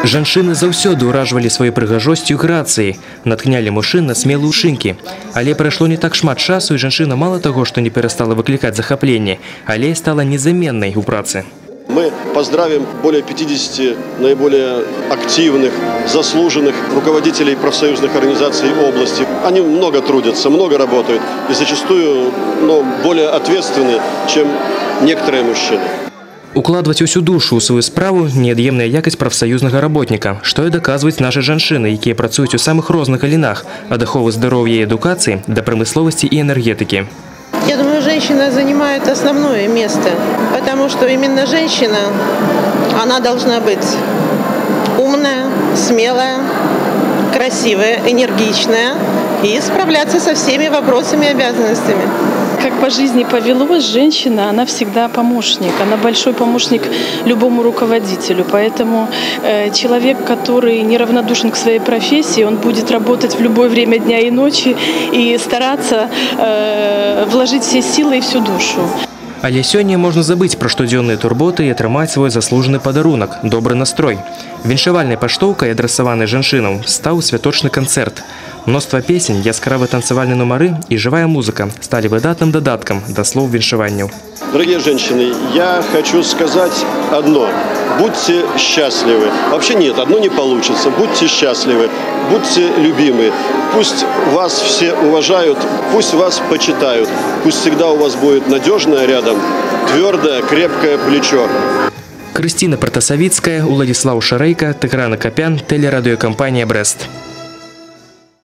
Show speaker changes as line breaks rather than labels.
Жанчыны заўсёды ўражвалі сваёй прыгажосцю і грацыяй, натхнялі мужчын на смелыя ўчынкі. Але прайшло не так шмат часу, і жанчына мало таго, што не перастала выклікаць захапленне, але і стала незаменнай у працы.
Мы поздравим более 50 наиболее активных, заслуженных руководителей профсоюзных организаций области. Они много трудятся, много работают и зачастую более ответственны, чем некоторые мужчины.
Укладваць усю душу ў сваю справу – неад'емная якасць прафсаюзнага работніка, што і даказваюць нашы жанчыны, якія працуюць у самых розных галінах – ад аховы здароўя і адукацыі да прамысловасці і энергетыкі.
Я думаю, женщина занимает основное место, потому что именно женщина, она должна быть умная, смелая, красивая, энергичная и справляться со всеми вопросами и обязанностями.
Как по жизни повелось, женщина, она всегда помощник. Она большой помощник любому руководителю. Поэтому человек, который неравнодушен к своей профессии, он будет работать в любое время дня и ночи и стараться вложить все силы и всю душу.
Але сёння можна забыць пра штодзённыя турботы і атрымаць свой заслужаны падарунак – добры настрой. Віншавальнай паштоўкай, адрасаванай жанчынам, стаў святочны канцэрт. Мноства песень, яскравыя танцавальныя нумары і жывая музыка сталі выдатным дадаткам да слоў віншаванняў.
Дорогие женщины, я хочу сказать одно. Будьте счастливы. Вообще нет, одно не получится. Будьте счастливы, будьте любимы. Пусть вас все уважают, пусть вас почитают. Пусть всегда у вас будет надежное рядом, твердое, крепкое плечо.
Крыстина Протасавіцкая, Уладзіслаў Шарэйка, Тыграна Капян, телерадиокомпания «Брест».